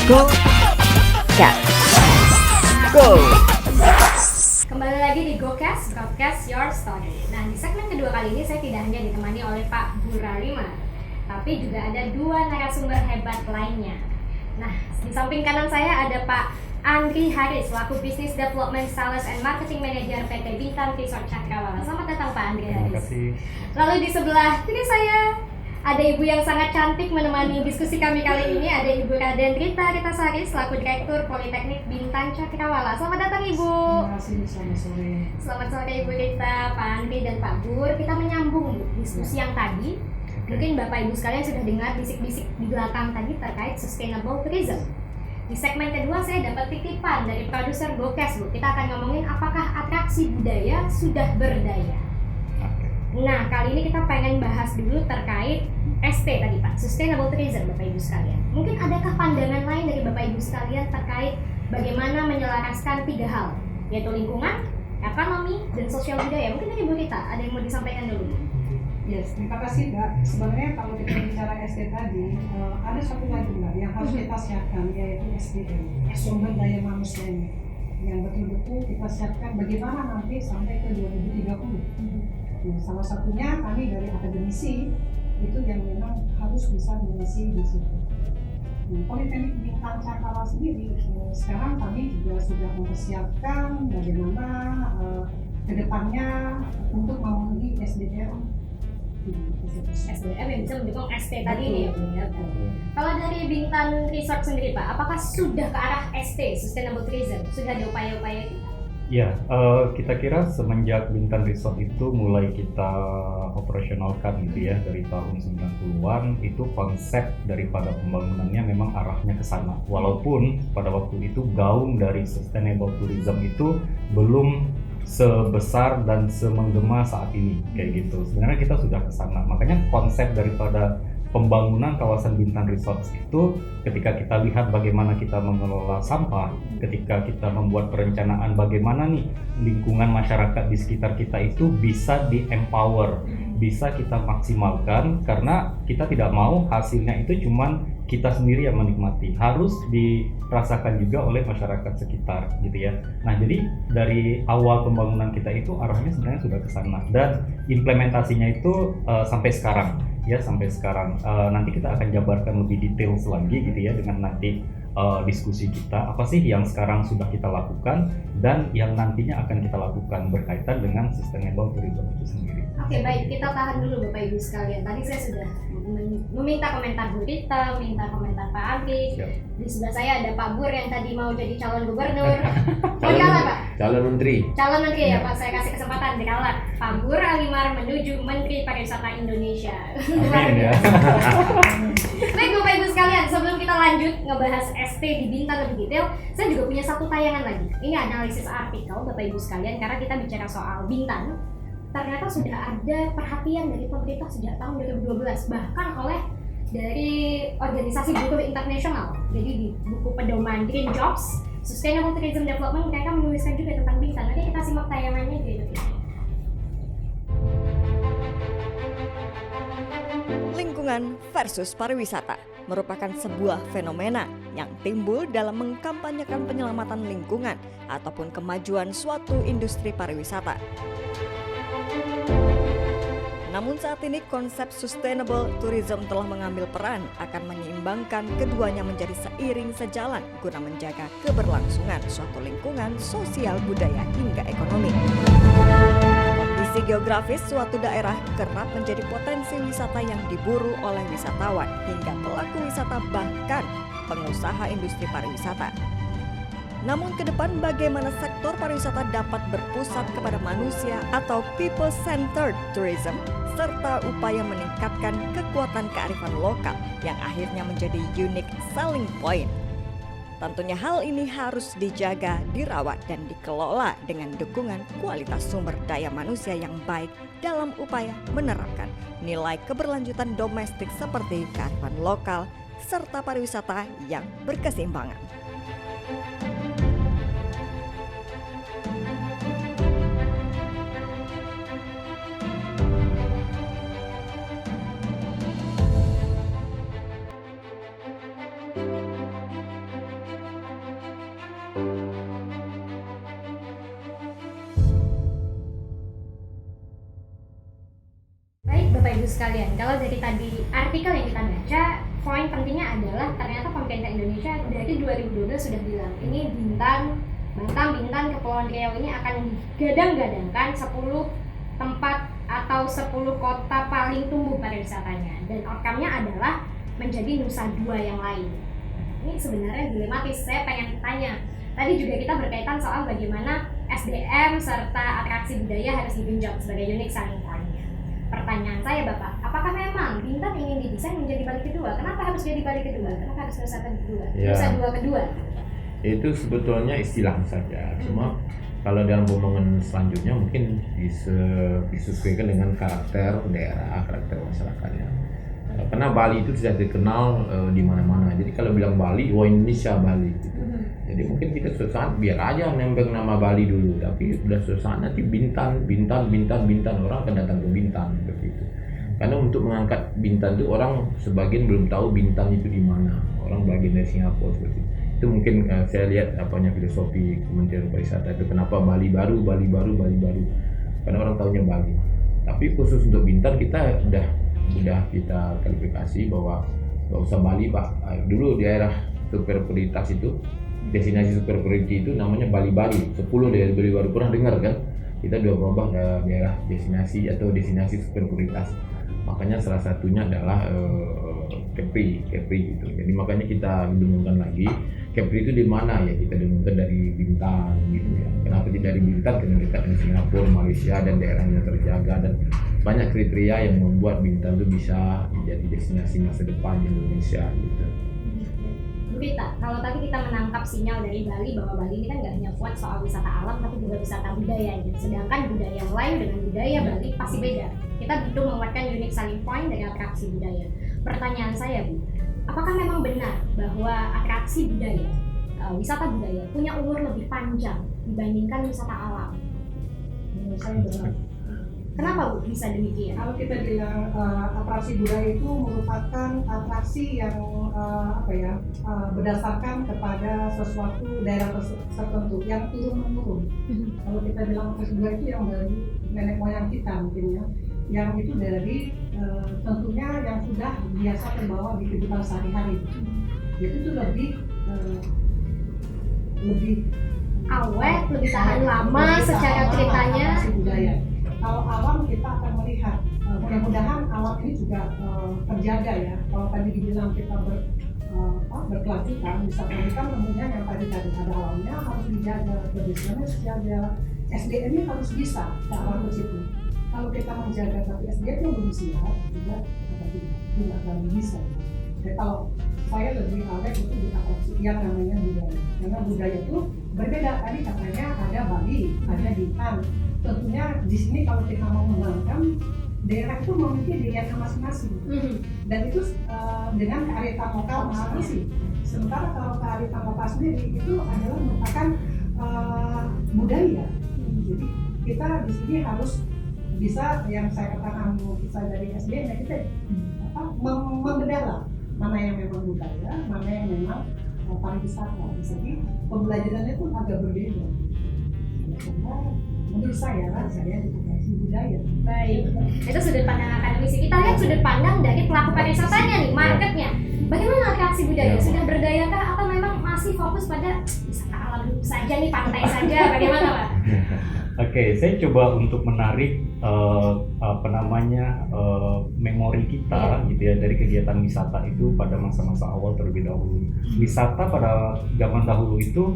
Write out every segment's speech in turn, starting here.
Go Cat Go. Kembali lagi di GoCast, Broadcast Your Story. Nah, di segmen kedua kali ini saya tidak hanya ditemani oleh Pak Buralima, tapi juga ada dua narasumber hebat lainnya. Nah, di samping kanan saya ada Pak Andri Haris, selaku Business Development Sales and Marketing Manager PT Bintang Resort Cakrawala. Selamat datang Pak Andri Haris. Terima kasih. Lalu di sebelah kiri saya ada ibu yang sangat cantik menemani diskusi kami kali ini. Ada Ibu Raden Rita Sari, selaku Direktur Politeknik Bintang Cakrawala. Selamat datang Ibu. Terima kasih, selamat sore. Selamat sore Ibu Rita, Pak Andri dan Pak Bur. Kita menyambung diskusi yang tadi. Mungkin Bapak Ibu sekalian sudah dengar bisik-bisik di belakang tadi terkait sustainable tourism. Di segmen kedua saya dapat titipan dari produser GoCast, Bu. Kita akan ngomongin apakah atraksi budaya sudah berdaya. Nah, kali ini kita pengen bahas dulu terkait ST tadi Pak, Sustainable Tourism Bapak Ibu sekalian. Mungkin adakah pandangan lain dari Bapak Ibu sekalian terkait bagaimana menyelaraskan tiga hal, yaitu lingkungan, ekonomi, dan sosial budaya. Mungkin dari Bu Rita, ada yang mau disampaikan dulu? Yes, terima kasih Mbak. Sebenarnya kalau kita bicara SD tadi, ada satu lagi Mbak yang harus kita siapkan, yaitu SDM, sumber daya manusianya, yang betul-betul kita siapkan bagaimana nanti sampai ke 2030. Nah, salah satunya kami dari akademisi itu yang memang harus bisa mengisi di situ. Nah, Politeknik Bintang Cakrawala sendiri sekarang kami juga sudah mempersiapkan bagaimana kedepannya untuk memenuhi SDM. SDM yang bisa mendukung ST tadi nih ya Bu ya. Kalau dari Bintang Resort sendiri Pak, apakah sudah ke arah ST, Sustainable Tourism? Sudah ada upaya-upaya itu? Ya, kita kira semenjak Bintang Resort itu mulai kita operasionalkan gitu ya, dari tahun 90-an, itu konsep daripada pembangunannya memang arahnya ke sana. Walaupun pada waktu itu gaung dari Sustainable Tourism itu belum sebesar dan semenggema saat ini kayak gitu. Sebenarnya kita sudah ke sana. Makanya konsep daripada pembangunan kawasan Bintang Resort itu ketika kita lihat bagaimana kita mengelola sampah, ketika kita membuat perencanaan bagaimana nih lingkungan masyarakat di sekitar kita itu bisa di-empower, bisa kita maksimalkan, karena kita tidak mau hasilnya itu cuman kita sendiri yang menikmati, harus dirasakan juga oleh masyarakat sekitar gitu ya. Nah, jadi dari awal pembangunan kita itu arahnya sebenarnya sudah ke sana, dan implementasinya itu sampai sekarang. Nanti kita akan jabarkan lebih detail lagi gitu ya, dengan nanti diskusi kita apa sih yang sekarang sudah kita lakukan dan yang nantinya akan kita lakukan berkaitan dengan sustainable tourism itu sendiri. Oke, baik, kita tahan dulu Bapak Ibu sekalian. Tadi saya sudah meminta komentar Bu Rita, minta komentar Pak Andri. Di sebelah saya ada Pak Bur yang tadi mau jadi calon gubernur. Mau dikalah Pak? Calon menteri. Calon menteri ya Pak, saya kasih kesempatan dikalah. Pak Bur Alimar menuju Menteri Pariwisata Indonesia. Amin ya. Baik Bapak Ibu sekalian, sebelum kita lanjut ngebahas ST di Bintang lebih detail, saya juga punya satu tayangan lagi. Ini analisis artikel Bapak Ibu sekalian, karena kita bicara soal Bintang. Ternyata sudah ada perhatian dari pemerintah sejak tahun 2012, bahkan oleh dari organisasi buruh internasional. Jadi di buku pedoman Green Jobs, Sustainable Tourism Development, mereka menuliskan juga tentang Bintang. Nanti kita simak tayangannya gitu. Lingkungan versus pariwisata merupakan sebuah fenomena yang timbul dalam mengkampanyekan penyelamatan lingkungan ataupun kemajuan suatu industri pariwisata. Namun saat ini konsep sustainable tourism telah mengambil peran akan menyeimbangkan keduanya menjadi seiring sejalan guna menjaga keberlangsungan suatu lingkungan, sosial, budaya hingga ekonomi. Kondisi geografis suatu daerah kerap menjadi potensi wisata yang diburu oleh wisatawan hingga pelaku wisata bahkan pengusaha industri pariwisata. Namun ke depan bagaimana sektor pariwisata dapat berpusat kepada manusia atau people-centered tourism serta upaya meningkatkan kekuatan kearifan lokal yang akhirnya menjadi unique selling point. Tentunya hal ini harus dijaga, dirawat, dan dikelola dengan dukungan kualitas sumber daya manusia yang baik dalam upaya menerapkan nilai keberlanjutan domestik seperti kearifan lokal serta pariwisata yang berkeseimbangan. Baik Bapak Ibu sekalian, kalau dari tadi artikel yang kita baca, poin pentingnya adalah ternyata pemerintah Indonesia dari 2012 sudah bilang ini Batam, Bintan, Kepulauan Riau ini akan digadang-gadangkan 10 tempat atau 10 kota paling tumbuh pariwisatanya, dan outcome-nya adalah menjadi Nusa Dua yang lain. Ini sebenarnya dilematis. Saya pengen tanya, tadi juga kita berkaitan soal bagaimana SDM serta atraksi budaya harus digenjot sebagai unique selling point-nya. Pertanyaan saya Bapak, apakah memang Bintan ingin didesain menjadi Bali kedua? Kenapa harus jadi Bali kedua? Kenapa harus Nusa kedua? Ya. Nusa Dua kedua? Itu sebetulnya istilah saja. Cuma kalau dalam pembangunan selanjutnya mungkin disesuaikan dengan karakter daerah, karakter masyarakatnya. Karena Bali itu sudah dikenal di mana-mana. Jadi kalau bilang Bali, wah Indonesia Bali. Gitu. Jadi mungkin kita suatu saat biar aja nembeng nama Bali dulu. Tapi udah suatu saat nanti Bintan, orang akan datang ke Bintan begitu. Karena untuk mengangkat Bintan itu orang sebagian belum tahu Bintan itu di mana. Orang bagian dari Singapura seperti itu. Itu mungkin saya lihat filosofi Kementerian Pariwisata itu kenapa Bali baru, karena orang tahunya Bali. Tapi khusus untuk Bintan kita udah kita klarifikasi bahwa nggak usah Bali Pak. Dulu daerah super prioritas itu, destinasi super prioritas itu namanya Bali. 10 daerah Bali baru pernah dengar kan? Kita udah berubah daerah destinasi atau destinasi super prioritas. Makanya salah satunya adalah Kepri gitu. Jadi makanya kita dengungkan lagi Kepri itu di mana ya, kita dengungkan dari Bintan gitu ya. Kenapa tidak dari Bintan? Karena dekat dengan Singapura, Malaysia dan daerahnya terjaga, dan banyak kriteria yang membuat Bintan itu bisa menjadi destinasi masa depan Indonesia gitu. Bu Rita, kalau tadi kita menangkap sinyal dari Bali bahwa Bali ini kan nggak hanya kuat soal wisata alam tapi juga wisata budayanya. Sedangkan budaya Melayu dengan budaya Bali pasti beda. Kita butuh menguatkan unique selling point dari atraksi budaya. Pertanyaan saya Bu, apakah memang benar bahwa atraksi budaya, wisata budaya punya umur lebih panjang dibandingkan wisata alam? Menurut saya benar. Kenapa Bu bisa demikian? Kalau kita bilang atraksi budaya itu merupakan atraksi yang berdasarkan kepada sesuatu daerah tertentu yang turun-menurun. Kalau kita bilang atraksi budaya itu yang dari nenek moyang kita mungkin ya, yang itu dari tentunya yang sudah biasa terbawa di kehidupan sehari-hari. Itu tuh lebih awet, lebih tahan lama secara ceritanya. Atraksi budaya. Kalau alam kita akan melihat, mudah-mudahan alam ini juga terjaga ya. Kalau tadi dibilang kita berkelanjutan, bisa kan tentunya yang tadi ada alamnya harus dijaga, kebersihannya dijaga, SDM-nya harus bisa ke arah ke situ. Kalau kita menjaga tapi SDM-nya belum siap, juga akan bisa. Jadi kalau saya lebih awet itu di atraksi yang namanya budaya. Karena budaya itu berbeda, tadi katanya ada Bali, ada Bintan. Tentunya di sini kalau kita mau mengembangkan daerah itu memiliki dayanya masing-masing, dan itu dengan kearifan lokal masing-masing. Sementara kalau kearifan lokal sendiri itu adalah merupakan budaya. Jadi kita di sini harus bisa, yang saya katakan bisa dari SDM ya, kita membedalah mana yang memang budaya, mana yang memang pariwisata. Jadi pembelajarannya pun agak berbeda. Menurut saya edukasi budaya. Baik, itu sudut pandang akademisi. Kita lihat sudut pandang dari pelaku pariwisatanya nih, marketnya. Bagaimana atraksi budaya? Sudah berdayakah atau memang masih fokus pada wisata alam saja nih, pantai saja? Bagaimana Pak? Oke, saya coba untuk menarik memori kita gitu ya dari kegiatan wisata itu pada masa-masa awal terlebih dahulu. Wisata pada zaman dahulu itu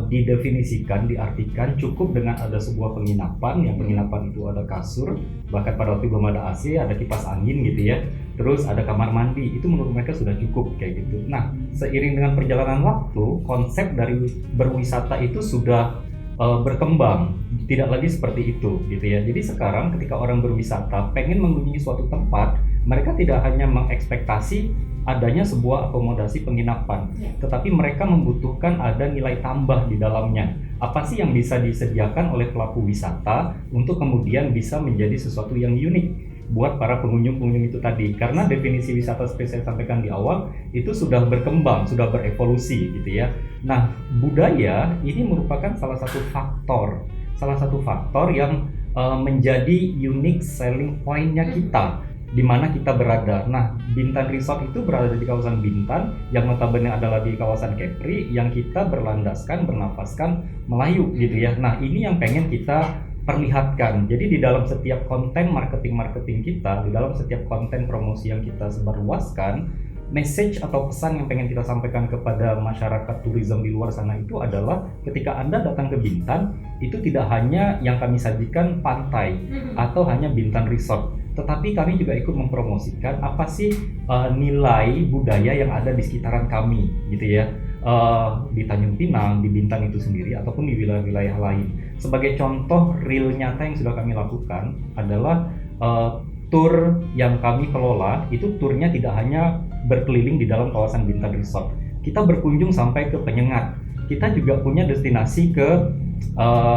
didefinisikan, diartikan cukup dengan ada sebuah penginapan, yang penginapan itu ada kasur, bahkan pada waktu belum ada AC ada kipas angin gitu ya, terus ada kamar mandi, itu menurut mereka sudah cukup kayak gitu. Nah, seiring dengan perjalanan waktu, konsep dari berwisata itu sudah berkembang, tidak lagi seperti itu gitu ya. Jadi sekarang ketika orang berwisata pengen mengunjungi suatu tempat, mereka tidak hanya mengekspektasi adanya sebuah akomodasi penginapan, tetapi mereka membutuhkan ada nilai tambah di dalamnya. Apa sih yang bisa disediakan oleh pelaku wisata untuk kemudian bisa menjadi sesuatu yang unik buat para pengunjung-pengunjung itu tadi? Karena definisi wisata seperti saya sampaikan di awal itu sudah berkembang, sudah berevolusi gitu ya. Nah, budaya ini merupakan salah satu faktor yang menjadi unique selling point-nya kita di mana kita berada. Nah, Bintan Resort itu berada di kawasan Bintan yang notabene adalah di kawasan Kepri yang kita berlandaskan, bernafaskan Melayu gitu ya. Nah, ini yang pengen kita perlihatkan. Jadi di dalam setiap konten marketing kita, di dalam setiap konten promosi yang kita sebarluaskan, message atau pesan yang pengen kita sampaikan kepada masyarakat turisme di luar sana itu adalah ketika Anda datang ke Bintan, itu tidak hanya yang kami sajikan pantai atau hanya Bintan Resort, tetapi kami juga ikut mempromosikan apa sih nilai budaya yang ada di sekitaran kami gitu ya, di Tanjung Pinang, di Bintan itu sendiri ataupun di wilayah-wilayah lain. Sebagai contoh real nyata yang sudah kami lakukan adalah tour yang kami kelola, itu turnya tidak hanya berkeliling di dalam kawasan Bintan Resort. Kita berkunjung sampai ke Penyengat. Kita juga punya destinasi ke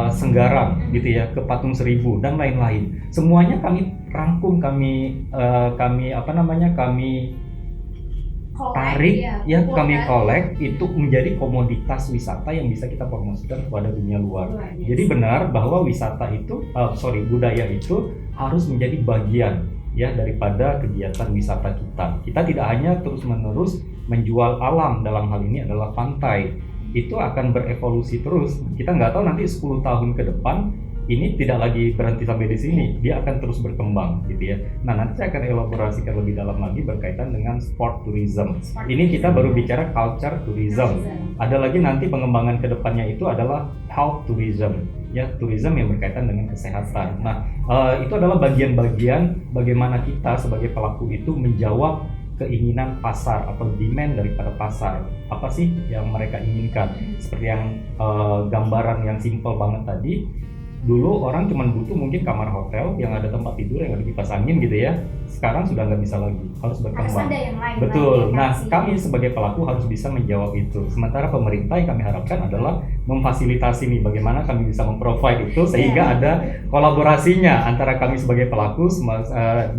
Senggarang gitu ya, ke Patung Seribu dan lain-lain. Semuanya kami rangkum, kami tarik kami collect itu menjadi komoditas wisata yang bisa kita promosikan kepada dunia luar. Jadi benar bahwa budaya itu harus menjadi bagian ya daripada kegiatan wisata kita. Kita tidak hanya terus-menerus menjual alam, dalam hal ini adalah pantai. Itu akan berevolusi terus. Kita nggak tahu nanti 10 tahun ke depan ini tidak lagi berhenti sampai di sini, dia akan terus berkembang gitu ya. Nah, nanti saya akan elaborasikan lebih dalam lagi berkaitan dengan sport tourism. Ini kita baru bicara culture tourism. Ada lagi nanti pengembangan ke depannya itu adalah health tourism, ya, tourism yang berkaitan dengan kesehatan. Nah, itu adalah bagian-bagian bagaimana kita sebagai pelaku itu menjawab keinginan pasar atau demand daripada pasar. Apa sih yang mereka inginkan? Seperti yang gambaran yang simple banget tadi. Dulu orang cuma butuh mungkin kamar hotel yang ada tempat tidur, yang ada kipas angin gitu ya. Sekarang sudah nggak bisa lagi, harus berkembang. Harus ada yang lain. Betul. Nah, kami sebagai pelaku harus bisa menjawab itu. Sementara pemerintah yang kami harapkan adalah memfasilitasi nih, bagaimana kami bisa memprovide itu sehingga ada kolaborasinya antara kami sebagai pelaku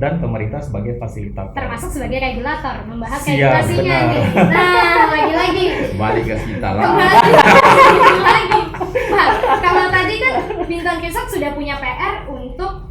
dan pemerintah sebagai fasilitator. Termasuk sebagai regulator, membahas Siap, regulasinya benar. nih. Nah, lagi-lagi. Kembali ke kita lah. Lagi. Pak, kalau tadi kan Bintan Resort sudah punya PR untuk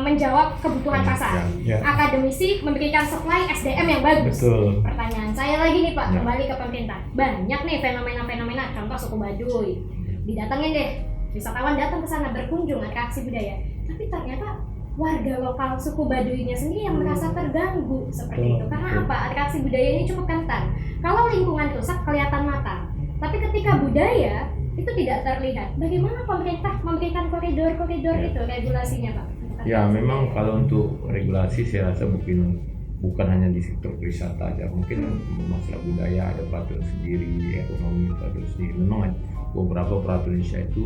menjawab kebutuhan pasar. Ya. Akademisi memberikan supply SDM yang bagus. Betul. Pertanyaan saya lagi nih Pak, Ya. kembali ke pemerintah. Banyak nih fenomena-fenomena, contoh suku Baduy. Didatengin deh, wisatawan datang ke sana berkunjung, atraksi budaya. Tapi ternyata warga lokal suku Baduynya sendiri yang merasa terganggu seperti itu. Karena apa? Atraksi budaya ini cukup kental. Kalau lingkungan rusak kelihatan mata, tapi ketika budaya itu tidak terlihat. Bagaimana pemerintah memberikan koridor-koridor itu regulasinya, Pak? Ya, memang kalau untuk regulasi saya rasa bukan hanya di sektor wisata aja, mungkin masalah budaya ada peraturan sendiri, ekonomi peraturan sendiri. Memang beberapa peraturan Indonesia itu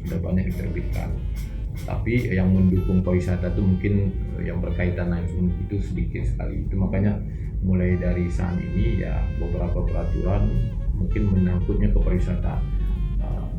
sudah banyak diterbitkan. Tapi yang mendukung pariwisata itu mungkin yang berkaitan langsung itu sedikit sekali. Itu makanya mulai dari saat ini ya beberapa peraturan mungkin menyangkutnya ke pariwisata.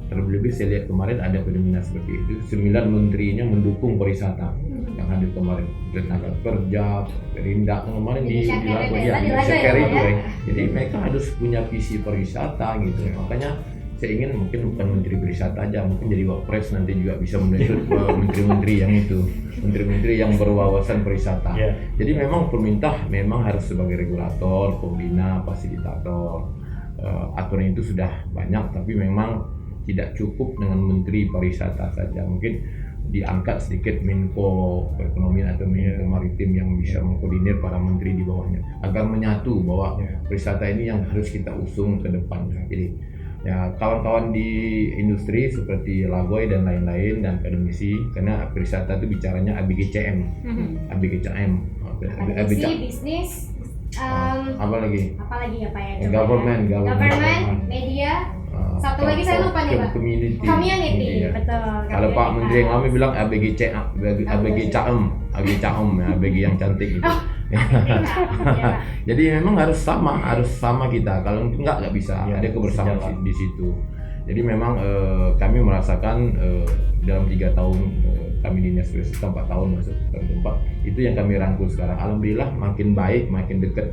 Terlebih saya lihat kemarin ada fenomena seperti itu, 9 menterinya mendukung pariwisata yang hadir kemarin, tenaga kerja, Perindak kemarin di Lago ya, itu. Jadi mereka harus punya visi pariwisata gitu. Makanya saya ingin mungkin bukan menteri pariwisata aja, mungkin jadi wapres nanti juga bisa menunjuk menteri-menteri yang itu, menteri-menteri yang berwawasan pariwisata. Jadi memang pemerintah memang harus sebagai regulator, pembina, fasilitator. Aturan itu sudah banyak, tapi memang tidak cukup dengan menteri pariwisata saja. Mungkin diangkat sedikit Menko Perekonomian atau Menko Maritim yang bisa mengkoordinir para menteri di bawahnya agar menyatu bahwa pariwisata ini yang harus kita usung ke depan. Jadi ya kawan-kawan di industri seperti Lagoy dan lain-lain dan akademisi, karena pariwisata itu bicaranya ABGCM, bisnis, apa lagi ya Pak ya? government, media. Satu lagi saya lupa nih Pak. Community, betul. Kalau Pak Menteri yang kami bilang ABG yang cantik gitu. Jadi memang harus sama kita. Kalau nggak bisa. Ada kebersamaan di situ. Jadi memang kami merasakan dalam 3 tahun kami di Dinas Pariwisata 4 tahun masuk tahun keempat, itu yang kami rangkul sekarang. Alhamdulillah makin baik, makin dekat.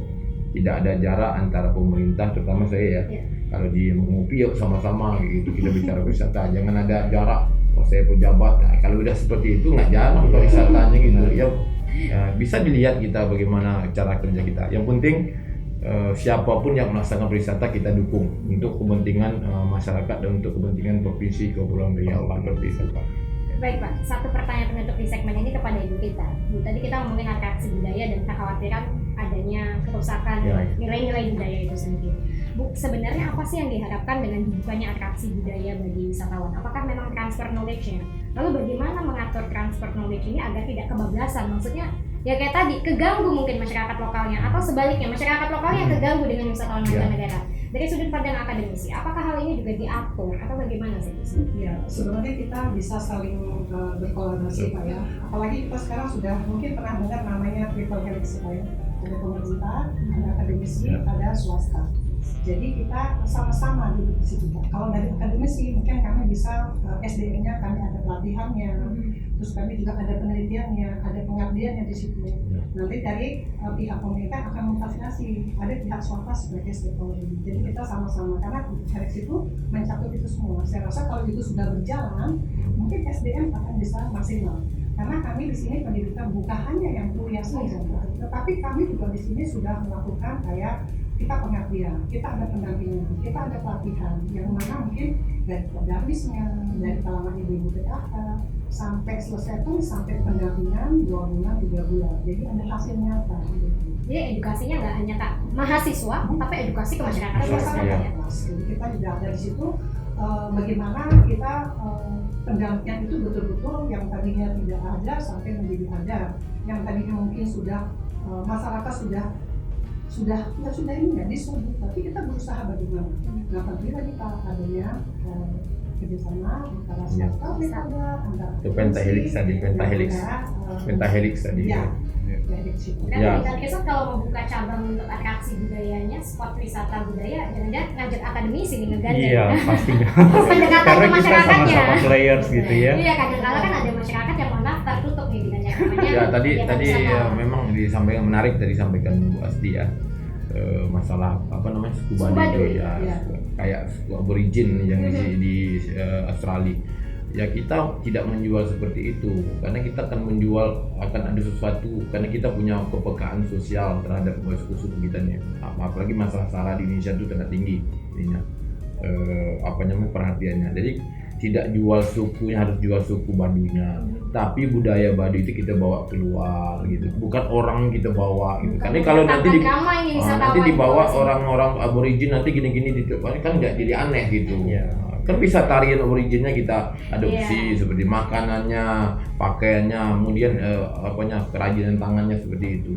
Tidak ada jarak antara pemerintah, terutama saya ya. Kalau di ngopi yuk sama-sama gitu, kita bicara wisata, jangan ada jarak saya pejabat. Nah, kalau udah seperti itu nggak jalan pariwisatanya gitu ya. Bisa dilihat kita bagaimana cara kerja kita. Yang penting siapapun yang melaksanakan pariwisata kita dukung untuk kepentingan masyarakat dan untuk kepentingan provinsi Kepulauan Riau seperti itu Pak. Baik Pak, satu pertanyaan penutup di segmen ini kepada Ibu kita. Bu, tadi kita ngomongin atraksi budaya dan kekhawatiran adanya kerusakan nilai-nilai budaya itu sendiri. Bu, sebenarnya apa sih yang diharapkan dengan dibukanya atraksi budaya bagi wisatawan? Apakah memang transfer knowledge-nya? Lalu bagaimana mengatur transfer knowledge ini agar tidak kebablasan? Maksudnya ya kayak tadi, keganggu mungkin masyarakat lokalnya, atau sebaliknya masyarakat lokalnya terganggu dengan wisatawan mancanegara. Dari sudut pandang akademisi, apakah hal ini juga diatur atau bagaimana sih? Ya, sebenarnya kita bisa saling berkolaborasi Pak ya. Apalagi kita sekarang sudah mungkin pernah dengar namanya triple helix Pak ya. Ada pemerintah, ada akademisi, ada swasta. Jadi kita sama-sama duduk di situ Pak. Kalau dari akademisi mungkin kami bisa SDM-nya kami ada pelatihannya, terus kami juga ada penelitiannya, ada pengabdiannya di situ. Nanti dari pihak pemerintah akan memfasilitasi, ada pihak swasta sebagai stakeholder. Jadi kita sama-sama karena dari situ mencakup itu semua. Saya rasa kalau itu sudah berjalan, mungkin SDM akan bisa maksimal. Karena kami di sini pendidikan bukan hanya yang kuliah saja, tetapi kami juga di sini sudah melakukan kayak kita pengabdian, kita ada pendampingan, kita ada pelatihan yang mana mungkin dari pedamisnya, dari kalangan ibu-ibu PKK sampai selesai pun sampai pendampingan 2 bulan, 3 bulan. Jadi ada hasil nyata. Gitu. Jadi edukasinya nggak hanya tak mahasiswa, tapi edukasi ke masyarakat. Jadi kita juga ada di situ bagaimana kita pendampingan itu betul-betul yang tadinya tidak ada sampai menjadi ada, yang tadinya mungkin sudah masyarakat sudah ini ya disebut, tapi kita berusaha bagaimana. Nah tentunya kita adanya kerjasama antara swasta, itu pentahelix tadi. Ya. Dan kita kalau mau buka cabang untuk atraksi budayanya, spot wisata budaya, jangan-jangan ngajak akademisi nih ngegandeng. Iya, pastinya. Pendekatan ke Karena kita masyarakatnya. sama-sama players gitu ya. Iya, kadang-kadang kan ada masyarakat yang mau daftar tutup nih dengan namanya. Ya tadi memang disampaikan menarik tadi disampaikan Bu Asti ya. Masalah apa namanya scuba diving ya, kayak aborigin yang di Australia. Ya kita tidak menjual seperti itu karena kita akan ada sesuatu karena kita punya kepekaan sosial terhadap suku-suku kita nih. Apalagi masalah SARA di Indonesia itu sangat tinggi ininya perhatiannya. Jadi tidak jual sukunya, harus jual suku Baduinya, tapi budaya Baduy itu kita bawa keluar gitu, bukan orang kita bawa gitu. Karena kalau nanti dibawa orang-orang aborigin nanti gini-gini kan nggak jadi aneh gitu. Kan bisa tarian originnya kita adopsi seperti makanannya, pakaiannya, kemudian kerajinan tangannya seperti itu.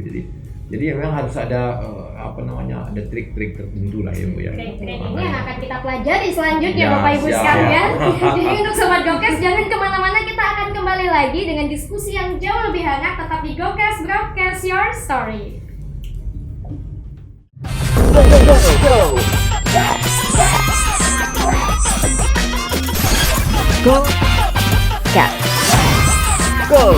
Jadi memang harus ada ada trik-trik tertentu lah ya Bu ya. Trik-trik ini yang akan kita pelajari selanjutnya Bapak Ibu sekalian. Jadi untuk Sobat Gokes jangan kemana-mana, kita akan kembali lagi dengan diskusi yang jauh lebih hangat tetap di Gokes Broadcast Your Story. Go. Cat. Go.